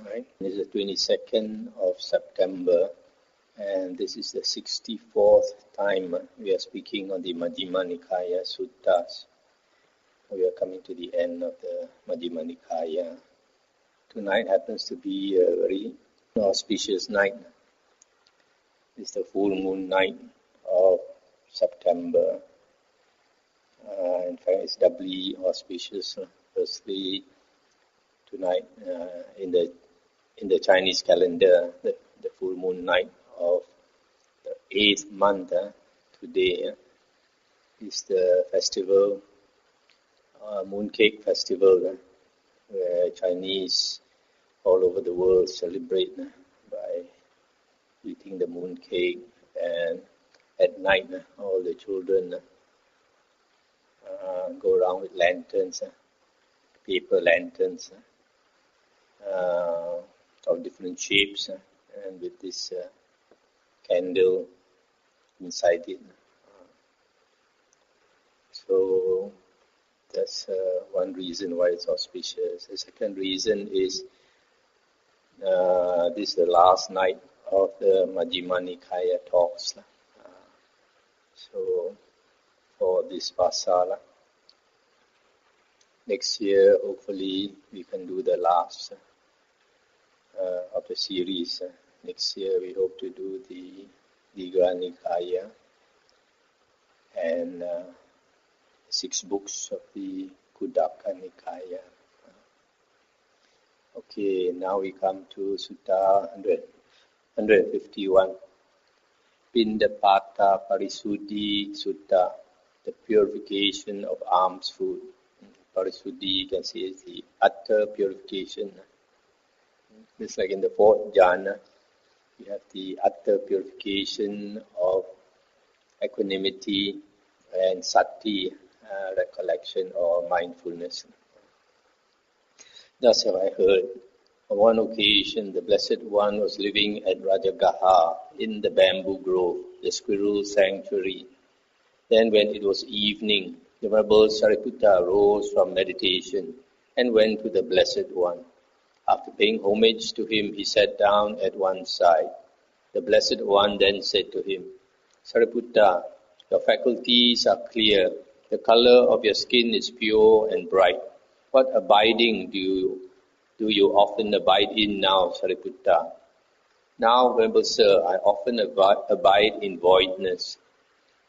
Right? This is the 22nd of September, and this is the 64th time we are speaking on the Majjhima Nikaya Suttas. We are coming to the end of the Majjhima Nikaya. Tonight happens to be a very auspicious night. It's the full moon night of September. In fact, it's doubly auspicious. Firstly, tonight in the Chinese calendar, the full moon night of the 8th month, today is the festival, mooncake festival, where Chinese all over the world celebrate by eating the mooncake, and at night all the children go around with lanterns, paper lanterns of different shapes, and with this candle inside it. So that's one reason why it's auspicious. The second reason is this is the last night of the Majjhima Nikaya talks. So for this Vasala, next year hopefully we can do the last of the series. Next year we hope to do the Digha Nikaya and 6 books of the Khuddaka Nikaya. Okay, now we come to Sutta 151. Pindapataparisuddhi Sutta, the purification of alms food. Parisuddhi, you can say, is the utter purification. Just like in the 4th jhana, you have the utter purification of equanimity and sati, recollection or mindfulness. Thus have I heard. On one occasion, the Blessed One was living at Rajagaha in the bamboo grove, the squirrel sanctuary. Then when it was evening, the Venerable Sariputta rose from meditation and went to the Blessed One. After paying homage to him, he sat down at one side. The Blessed One then said to him, Sariputta, your faculties are clear. The color of your skin is pure and bright. What abiding do you often abide in now, Sariputta? Now, Venerable Sir, I often abide in voidness.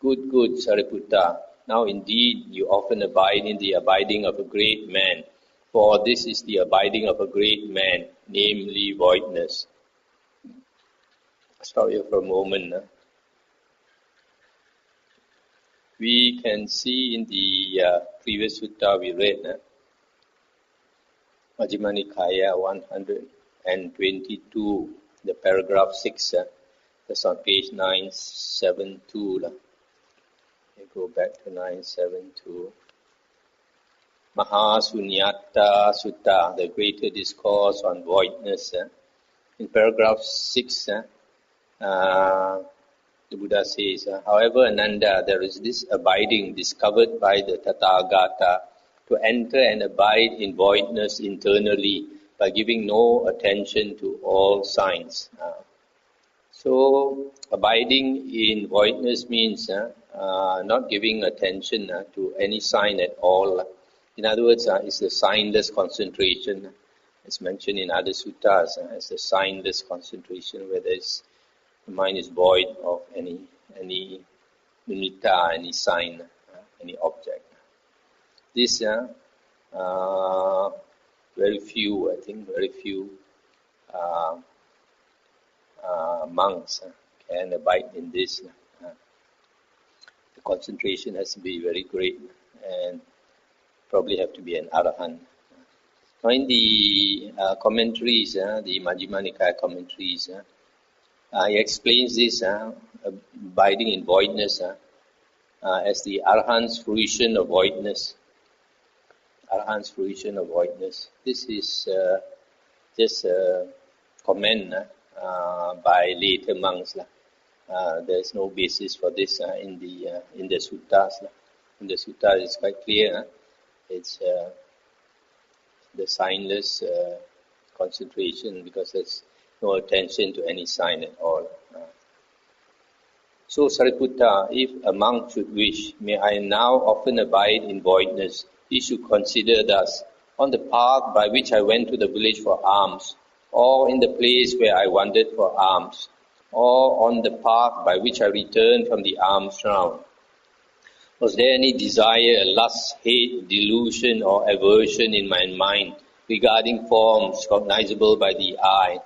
Good, Sariputta. Now indeed you often abide in the abiding of a great man, for this is the abiding of a great man, namely voidness. Stop here for a moment. We can see in the previous sutta we read, Majjhima Nikaya 122, the paragraph 6, that's on page 972. We go back to 972. Mahasunyata Sutta, the greater discourse on voidness. In paragraph 6, the Buddha says, however, Ananda, there is this abiding discovered by the Tathagata to enter and abide in voidness internally by giving no attention to all signs. So, abiding in voidness means not giving attention to any sign at all. In other words, it's the signless concentration, as mentioned in other suttas, it's the signless concentration where the mind is void of any nimitta, any sign, any object. This, very few monks can abide in this. The concentration has to be very great and probably have to be an arahant. Now in the commentaries, the Majjhima Nikaya commentaries, he explains this abiding in voidness as the arahant's fruition of voidness. Arahant's fruition of voidness. This is just a comment by later monks. There is no basis for this in the suttas. In the sutta, it's quite clear. It's the signless concentration because there's no attention to any sign at all. So Sariputta, if a monk should wish, may I now often abide in voidness, he should consider thus, on the path by which I went to the village for alms, or in the place where I wandered for alms, or on the path by which I returned from the alms round. Was there any desire, lust, hate, delusion or aversion in my mind regarding forms cognizable by the eye?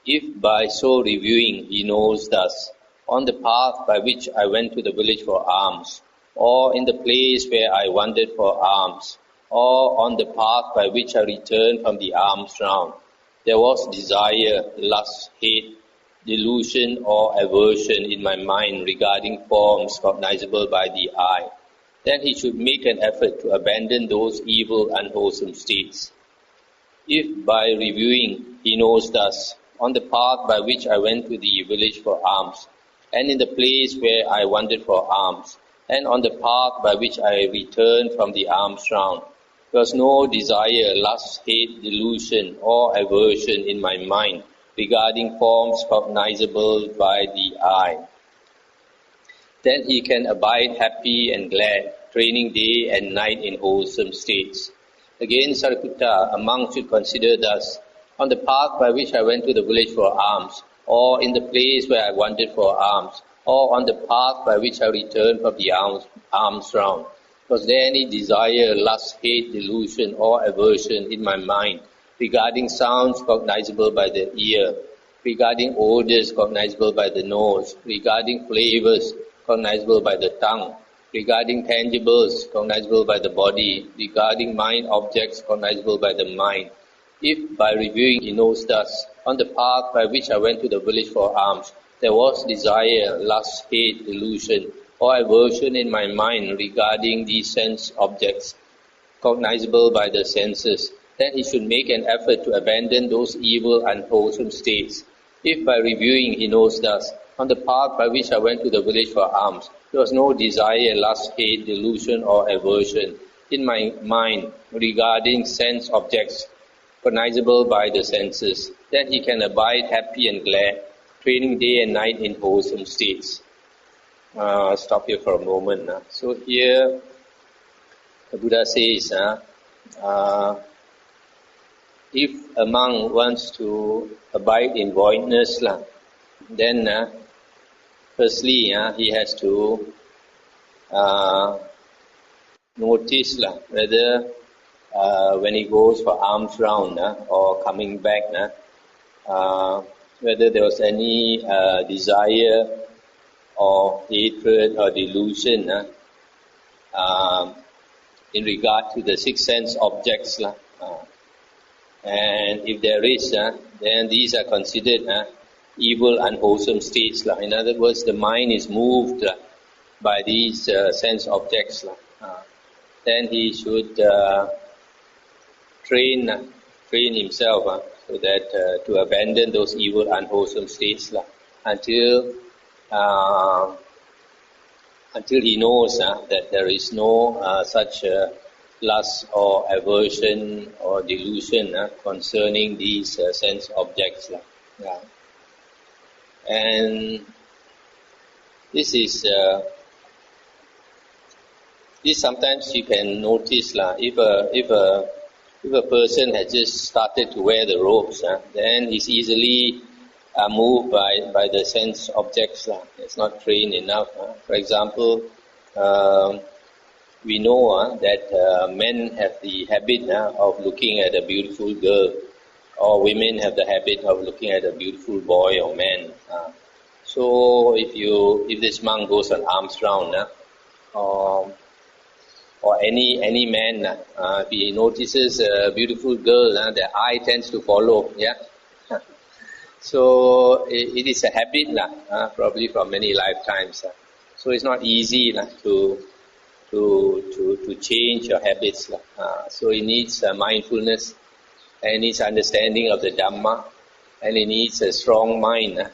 If by so reviewing he knows thus, on the path by which I went to the village for alms, or in the place where I wandered for alms, or on the path by which I returned from the alms round, there was desire, lust, hate, delusion or aversion in my mind regarding forms cognizable by the eye, then he should make an effort to abandon those evil, unwholesome states. If by reviewing he knows thus, on the path by which I went to the village for alms, and in the place where I wandered for alms, and on the path by which I returned from the alms round, there was no desire, lust, hate, delusion or aversion in my mind regarding forms cognizable by the eye. Then he can abide happy and glad, training day and night in wholesome states. Again, Sariputta, a monk should consider thus, on the path by which I went to the village for alms, or in the place where I wandered for alms, or on the path by which I returned from the alms round, was there any desire, lust, hate, delusion or aversion in my mind regarding sounds cognizable by the ear, regarding odors cognizable by the nose, regarding flavors cognizable by the tongue, regarding tangibles cognizable by the body, regarding mind objects cognizable by the mind? If by reviewing he knows thus, on the path by which I went to the village for alms, there was desire, lust, hate, delusion or aversion in my mind regarding these sense objects cognizable by the senses, then he should make an effort to abandon those evil, unwholesome states. If by reviewing he knows thus, on the path by which I went to the village for alms, there was no desire, lust, hate, delusion or aversion in my mind regarding sense objects cognizable by the senses, then he can abide happy and glad, training day and night in wholesome states. Stop here for a moment. So here the Buddha says, if a monk wants to abide in voidness, then firstly he has to notice whether when he goes for alms round or coming back, whether there was any desire or hatred or delusion in regard to the six sense objects. And if there is, then these are considered evil, unwholesome states. In other words, the mind is moved by these sense objects. Then he should train himself so that to abandon those evil, unwholesome states until he knows that there is no such lust or aversion or delusion concerning these sense objects. And this is this sometimes you can notice if a person has just started to wear the robes, then he's easily moved by the sense objects. It's not trained enough. For example, we know that men have the habit of looking at a beautiful girl, or women have the habit of looking at a beautiful boy or man. So if this monk goes on alms round, or any man, if he notices a beautiful girl, the eye tends to follow. So it is a habit, probably from many lifetimes. So it's not easy to change your habits. So it needs mindfulness, and it needs understanding of the Dhamma, and it needs a strong mind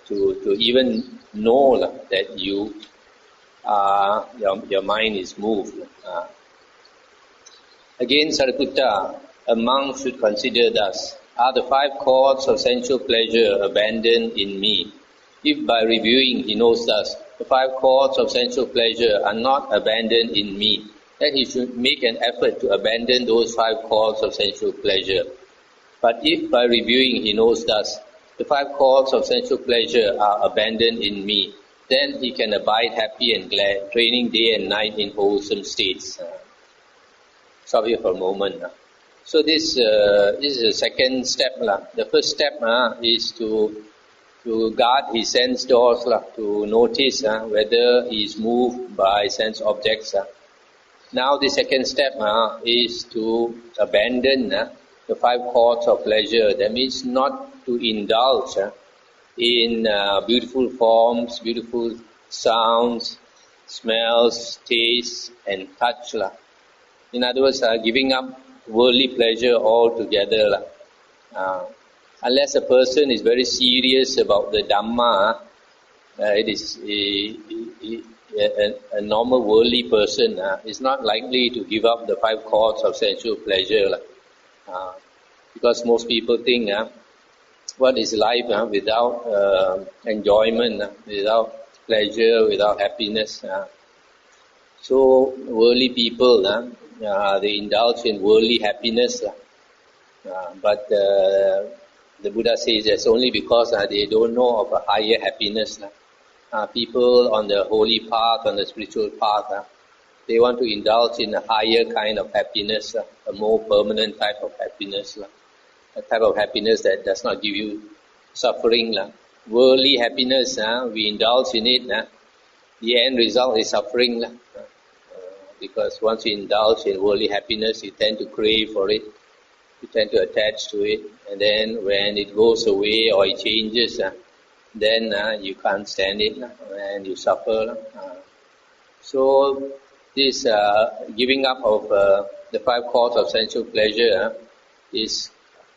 to even know that your mind is moved. Again, Sariputta, a monk should consider thus. are the 5 chords of sensual pleasure abandoned in me? If by reviewing he knows thus, the 5 chords of sensual pleasure are not abandoned in me, then he should make an effort to abandon those 5 chords of sensual pleasure. But if by reviewing he knows thus, the 5 chords of sensual pleasure are abandoned in me, then he can abide happy and glad, training day and night in wholesome states. Stop here for a moment. So this is the second step. The first step is to guard his sense doors, to notice whether he is moved by sense objects. Now the second step is to abandon the 5 chords of pleasure. That means not to indulge in beautiful forms, beautiful sounds, smells, tastes and touch. In other words, giving up worldly pleasure altogether. Unless a person is very serious about the Dhamma, it is a normal worldly person is not likely to give up the 5 chords of sensual pleasure. Because most people think, what is life without enjoyment, without pleasure, without happiness? So worldly people, they indulge in worldly happiness. But the Buddha says that's only because they don't know of a higher happiness. People on the holy path, on the spiritual path, they want to indulge in a higher kind of happiness, a more permanent type of happiness, a type of happiness that does not give you suffering. Worldly happiness, we indulge in it, the end result is suffering. Because once you indulge in worldly happiness, you tend to crave for it, you tend to attach to it, and then when it goes away or it changes, then you can't stand it and you suffer. So this giving up of the 5 chords of sensual pleasure is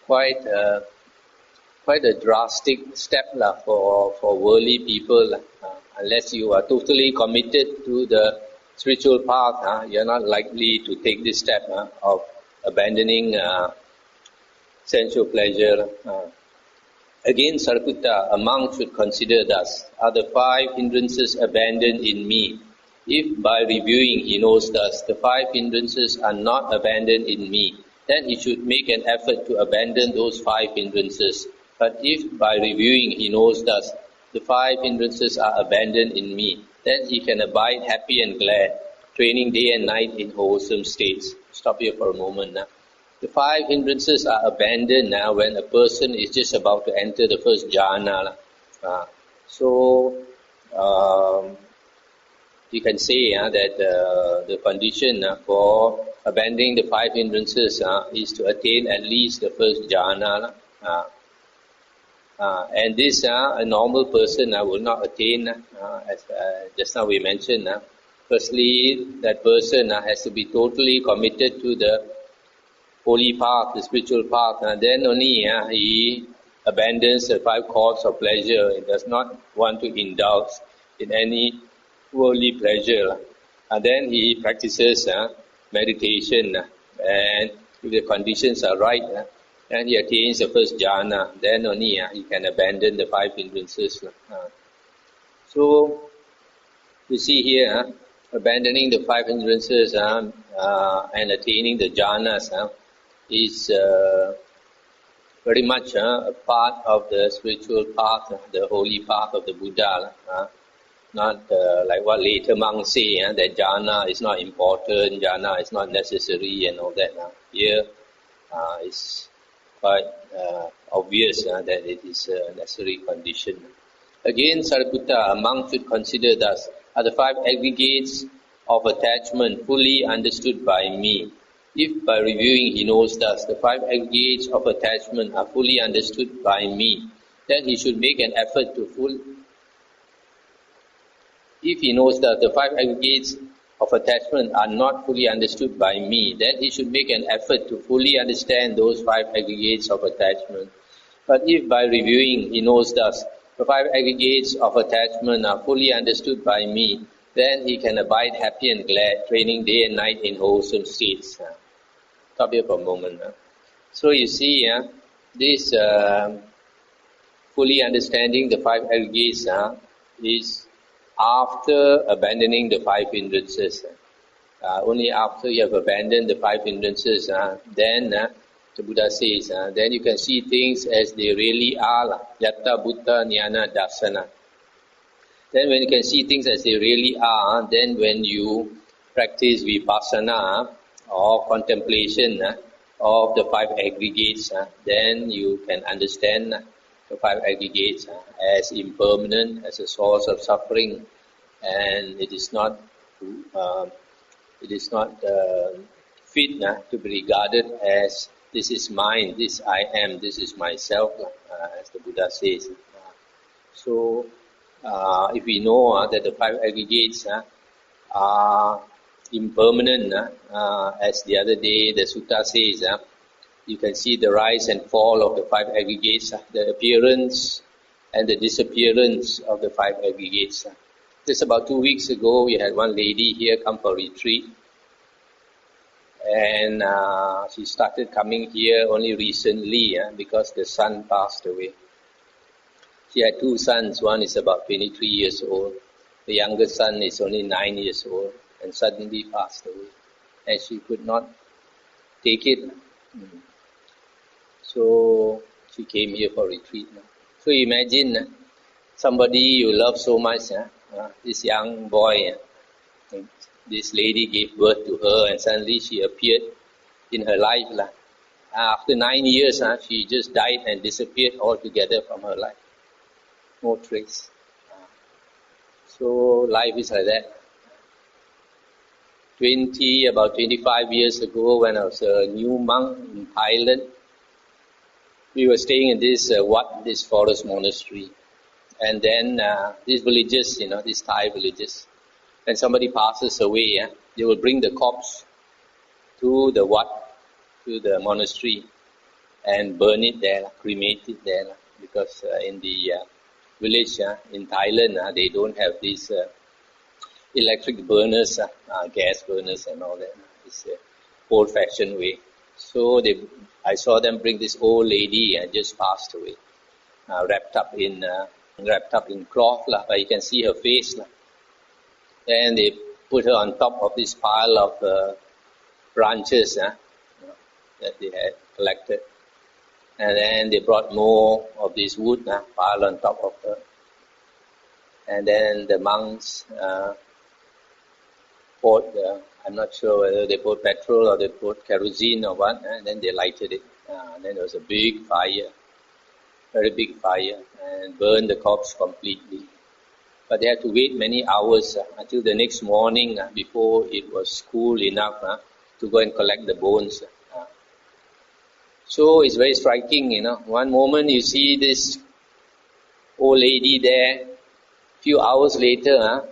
quite a drastic step for worldly people. Unless you are totally committed to the spiritual path, you are not likely to take this step of abandoning sensual pleasure. Again, Sariputta, a monk should consider thus, are the 5 hindrances abandoned in me? If by reviewing he knows thus, the 5 hindrances are not abandoned in me, then he should make an effort to abandon those 5 hindrances. But if by reviewing he knows thus, the 5 hindrances are abandoned in me, then he can abide happy and glad, training day and night in wholesome states. Stop here for a moment. The 5 hindrances are abandoned when a person is just about to enter the first jhana. So you can say that the condition for abandoning the 5 hindrances is to attain at least the first jhana. And this a normal person will not attain, as just now we mentioned. Firstly, that person has to be totally committed to the holy path, the spiritual path, and then only he abandons the 5 chords of pleasure. He does not want to indulge in any worldly pleasure. And then he practices meditation, and if the conditions are right, and he attains the first jhana, then only he can abandon the 5 hindrances. So, you see here, abandoning the 5 hindrances and attaining the jhanas is very much a part of the spiritual path, the holy path of the Buddha. Not like what later monks say, that jhana is not important, jhana is not necessary and all that. Here it's quite obvious that it is a necessary condition. Again, Sariputta, a monk should consider thus, are the 5 aggregates of attachment fully understood by me? If by reviewing he knows thus, the 5 aggregates of attachment are fully understood by me, then he should make an effort to If he knows that the 5 aggregates of attachment are not fully understood by me, then he should make an effort to fully understand those 5 aggregates of attachment. But if by reviewing he knows thus, the 5 aggregates of attachment are fully understood by me, then he can abide happy and glad, training day and night in wholesome states. Stop here for a moment. So you see, this fully understanding the five aggregates is after abandoning the five hindrances. Only after you have abandoned the five hindrances, then the Buddha says, then you can see things as they really are. Yatta Buddha Jnana Darsana. Then when you can see things as they really are, then when you practice vipassana or contemplation of the five aggregates, then you can understand the five aggregates as impermanent, as a source of suffering, and it is not fit to be regarded as this is mine, this I am, this is myself, as the Buddha says. So, if we know that the five aggregates are impermanent, as the other day the sutta says, you can see the rise and fall of the five aggregates, the appearance and the disappearance of the five aggregates. Just about 2 weeks ago, we had one lady here come for retreat, and she started coming here only recently because the son passed away. She had 2 sons. One is about 23 years old. The younger son is only 9 years old, and suddenly passed away, and she could not take it. So she came here for retreat. So imagine somebody you love so much, this young boy, this lady gave birth to her, and suddenly she appeared in her life. After 9 years, she just died and disappeared altogether from her life. No trace. So life is like that. About 25 years ago, when I was a new monk in Thailand, we were staying in this forest monastery. And then these villages, these Thai villages, when somebody passes away, they will bring the corpse to the wat, to the monastery, and burn it there, cremate it there, because in the village in Thailand, they don't have these electric burners, gas burners and all that. It's old-fashioned way. So I saw them bring this old lady just passed away, wrapped up in cloth, but you can see her face. Then they put her on top of this pile of branches that they had collected. And then they brought more of this wood piled on top of her. And then the monks poured, I'm not sure whether they poured petrol or they poured kerosene or what, and then they lighted it. Then there was a big fire, very big fire, and burned the corpse completely. But they had to wait many hours until the next morning before it was cool enough to go and collect the bones. So it's very striking, One moment you see this old lady there, few hours later,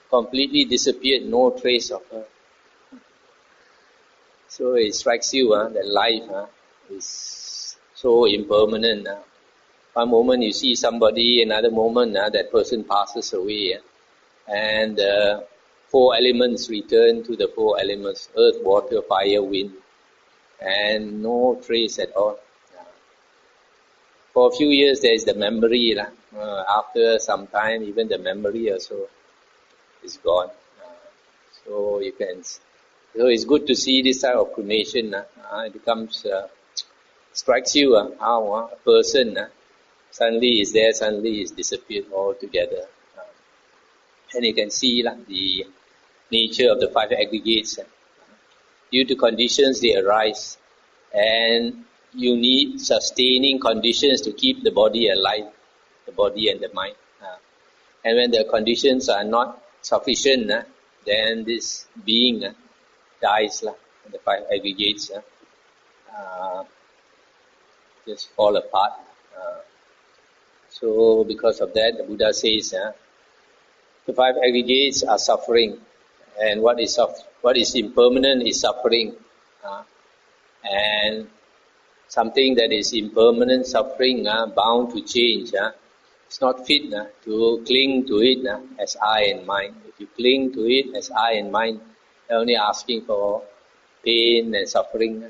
completely disappeared, no trace of her. So it strikes you that life is so impermanent. One moment you see somebody, another moment that person passes away, and 4 elements return to the 4 elements: earth, water, fire, wind, and no trace at all. For a few years there is the memory. After some time, even the memory also is gone. So it's good to see this type of cremation. It becomes strikes you how a person suddenly is there, suddenly is disappeared altogether. And you can see the nature of the 5 aggregates. Due to conditions, they arise, and you need sustaining conditions to keep the body alive, the body and the mind. And when the conditions are not sufficient, then this being dies, the 5 aggregates just fall apart. So because of that, the Buddha says the 5 aggregates are suffering, and what is impermanent is suffering, and something that is impermanent, suffering, bound to change. It's not fit to cling to it as I and mine. If you cling to it as I and mine, you're only asking for pain and suffering.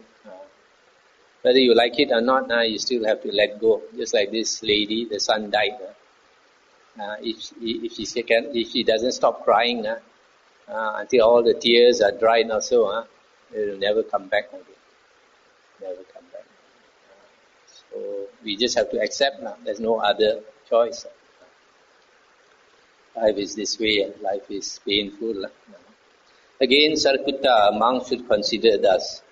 Whether you like it or not, you still have to let go. Just like this lady, the son died. If she doesn't stop crying until all the tears are dried also, it will never come back again. Never come back. So we just have to accept now. There's no other choice. Life is this way. Life is painful. Again, Sariputta, a monk should consider thus.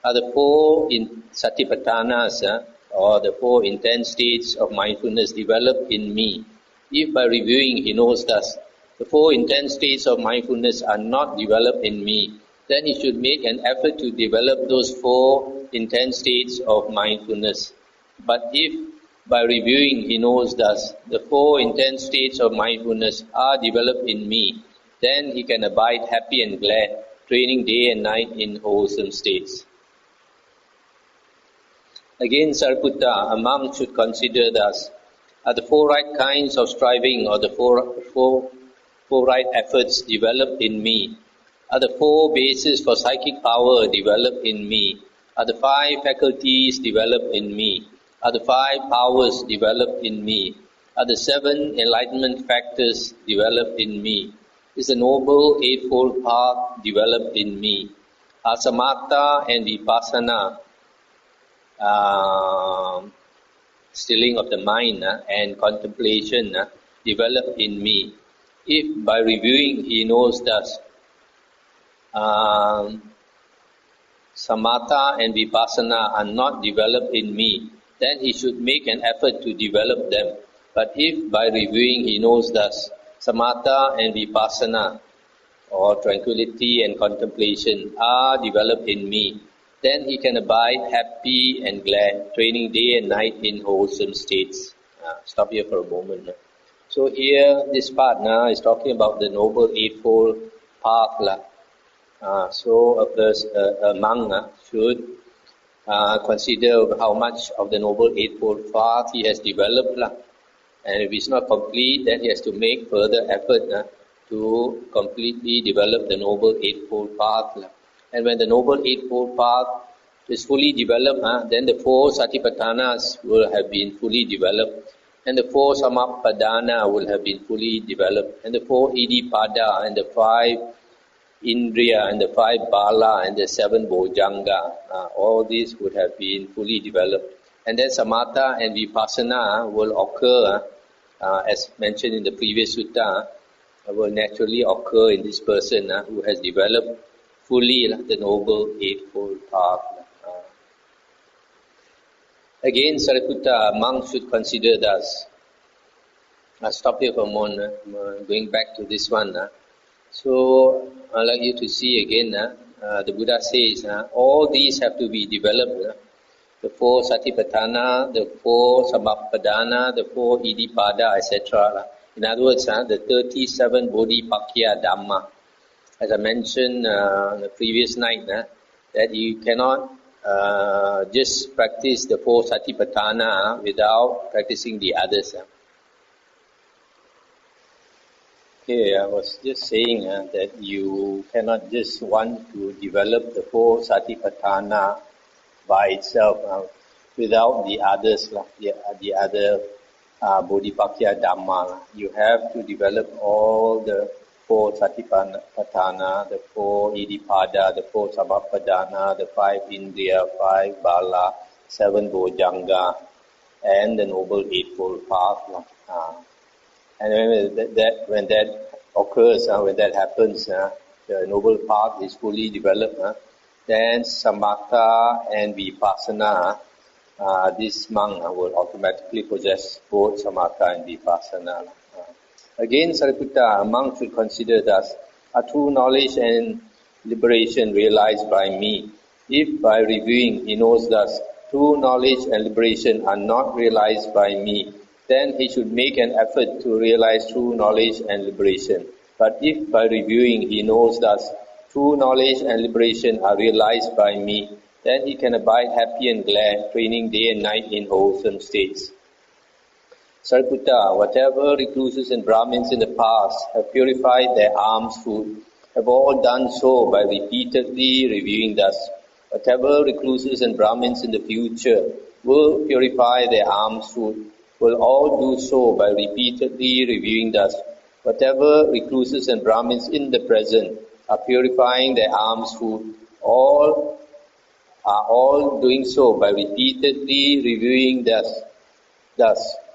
Are the four Satipatthanas or the four intense states of mindfulness developed in me? If by reviewing he knows thus, the four intense states of mindfulness are not developed in me, then he should make an effort to develop those four intense states of mindfulness. But if by reviewing he knows thus, the four intense states of mindfulness are developed in me, then he can abide happy and glad, training day and night in wholesome states. Again, Sariputta, a monk should consider thus, are the four right kinds of striving or the four right efforts developed in me? Are the four bases for psychic power developed in me? Are the five faculties developed in me? Are the five powers developed in me? Are the seven enlightenment factors developed in me? Is the noble eightfold path developed in me? Are samatha and vipassana, stilling of the mind and contemplation developed in me? If by reviewing he knows thus, samatha and vipassana are not developed in me, then he should make an effort to develop them. But if by reviewing he knows thus, samatha and vipassana, or tranquility and contemplation, are developed in me, then he can abide happy and glad, training day and night in wholesome states. Stop here for a moment. So here, this part is talking about the Noble Eightfold Path. So a monk should consider how much of the Noble Eightfold Path he has developed. And if it's not complete, then he has to make further effort to completely develop the Noble Eightfold Path. And when the Noble Eightfold Path is fully developed, then the four Satipatthanas will have been fully developed, and the four Samappadhana will have been fully developed, and the four Iddhipada, and the five Indriya, and the five Bala, and the seven Bojjhanga, all these would have been fully developed. And then Samatha and Vipassana will occur, as mentioned in the previous sutta, will naturally occur in this person who has developed fully the Noble Eightfold Path. Again, Sariputta, a monk should consider thus. I'll stop here for a moment, going back to this one. So, I'd like you to see again, the Buddha says, all these have to be developed. The four Satipatthana, the four Samappadhana, the four Iddhipada, etc. In other words, the 37 Bodhipakya Dhamma. As I mentioned the previous night, that you cannot just practice the four Satipatthana without practicing the others. Okay, I was just saying that you cannot just want to develop the four Satipatthana by itself without the others, the other Bodhipakya Dhamma. You have to develop all the four Satipatthana, the four Iddhipada, the four Samappadhana, the five Indriya, five Bala, seven Bojjhanga, and the Noble Eightfold Path. And when that occurs, when that happens, the Noble Path is fully developed, then Samatha and Vipassana, this monk will automatically possess both Samatha and Vipassana. Again, Sariputta, a monk should consider thus, are true knowledge and liberation realized by me? If by reviewing he knows thus, true knowledge and liberation are not realized by me, then he should make an effort to realize true knowledge and liberation. But if by reviewing he knows thus, true knowledge and liberation are realized by me, then he can abide happy and glad, training day and night in wholesome states. Sariputta, whatever recluses and Brahmins in the past have purified their alms food, have all done so by repeatedly reviewing thus. Whatever recluses and Brahmins in the future will purify their alms food, will all do so by repeatedly reviewing thus. Whatever recluses and Brahmins in the present are purifying their alms food, all are all doing so by repeatedly reviewing thus.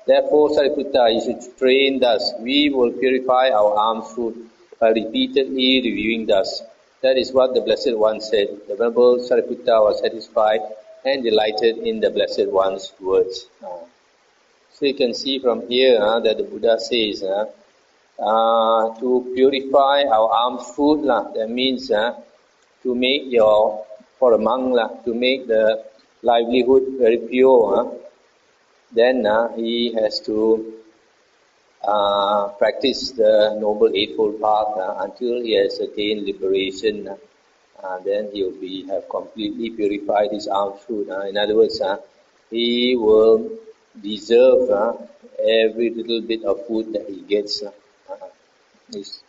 Therefore, Sariputta, you should train thus. We will purify our alms food by repeatedly reviewing thus. That is what the Blessed One said. The Venerable Sariputta was satisfied and delighted in the Blessed One's words. So you can see from here that the Buddha says to purify our alms food, that means to make for a monk, to make the livelihood very pure, then he has to practice the Noble Eightfold Path until he has attained liberation. Then he will have completely purified his alms food. In other words, he will deserve every little bit of food that he gets. It's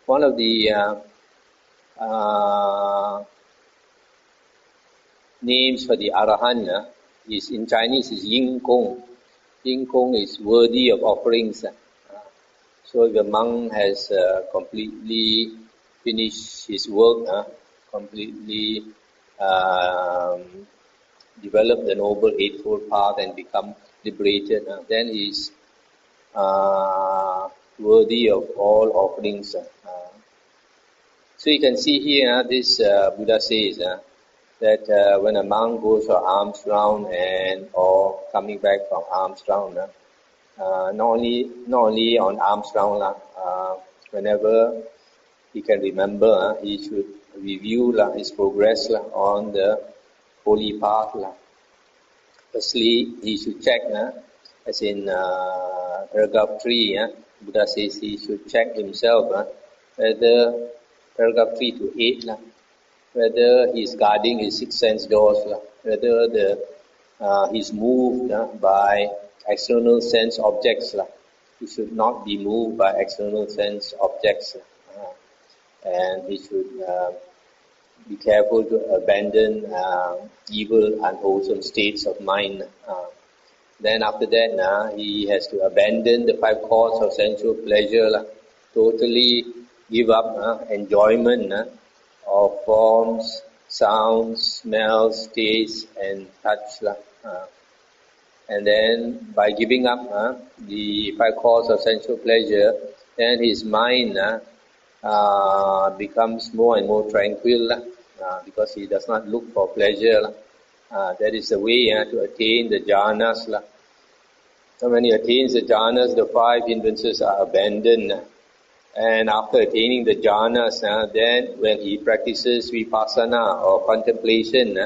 one of the names for the Arahant is in Chinese is Ying Gong. Ying Gong is worthy of offerings. So if the monk has completely finished his work, completely developed the Noble Eightfold Path and become liberated, then he is worthy of all offerings. So you can see here, this Buddha says that when a monk goes for alms round or coming back from alms round, not only on alms round, whenever he can remember, he should review his progress on the holy path. Firstly, he should check, as in paragraph 3, Buddha says he should check himself whether paragraph 3 to 8, whether he is guarding his six sense doors, whether he's moved by external sense objects. He should not be moved by external sense objects. And he should be careful to abandon evil, unwholesome states of mind. Then after that, he has to abandon the 5 causes of sensual pleasure, totally give up enjoyment of forms, sounds, smells, tastes, and touch. And then by giving up the 5 causes of sensual pleasure, then his mind becomes more and more tranquil because he does not look for pleasure. That is the way to attain the jhanas. So when he attains the jhanas, the 5 hindrances are abandoned. And after attaining the jhanas, then when he practices vipassana or contemplation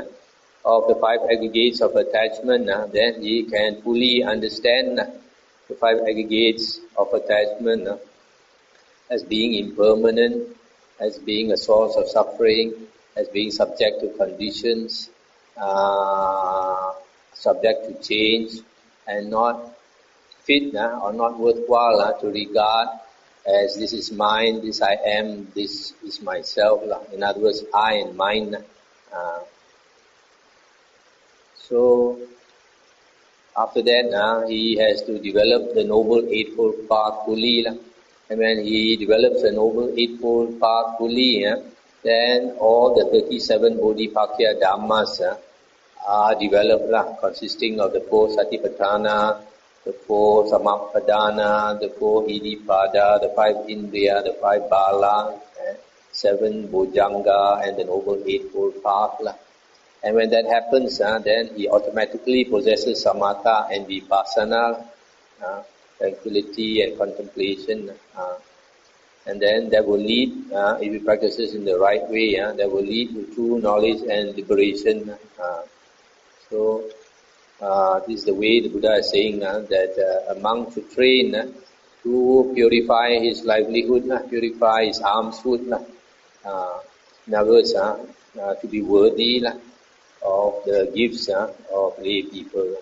of the 5 aggregates of attachment, then he can fully understand the 5 aggregates of attachment as being impermanent, as being a source of suffering, as being subject to conditions, subject to change, and not fit or not worthwhile to regard as this is mine, this I am, this is myself. In other words, I and mine. So after that, he has to develop the Noble Eightfold Path fully. And when he develops the Noble Eightfold Path fully, then all the 37 Bodhipakya Dhammas are developed, consisting of the 4 Satipatthana, the 4 Samappadana, the 4 Iddhipada, the 5 Indriya, the 5 Bala, 7 Bojjhanga, and the Noble Eightfold Path. And when that happens, then he automatically possesses samatha and vipassana, tranquility and contemplation. And then that will lead, if he practices in the right way, that will lead to true knowledge and liberation. So this is the way the Buddha is saying that a monk should train to purify his livelihood, purify his alms food. In other words, to be worthy of the gifts of lay people.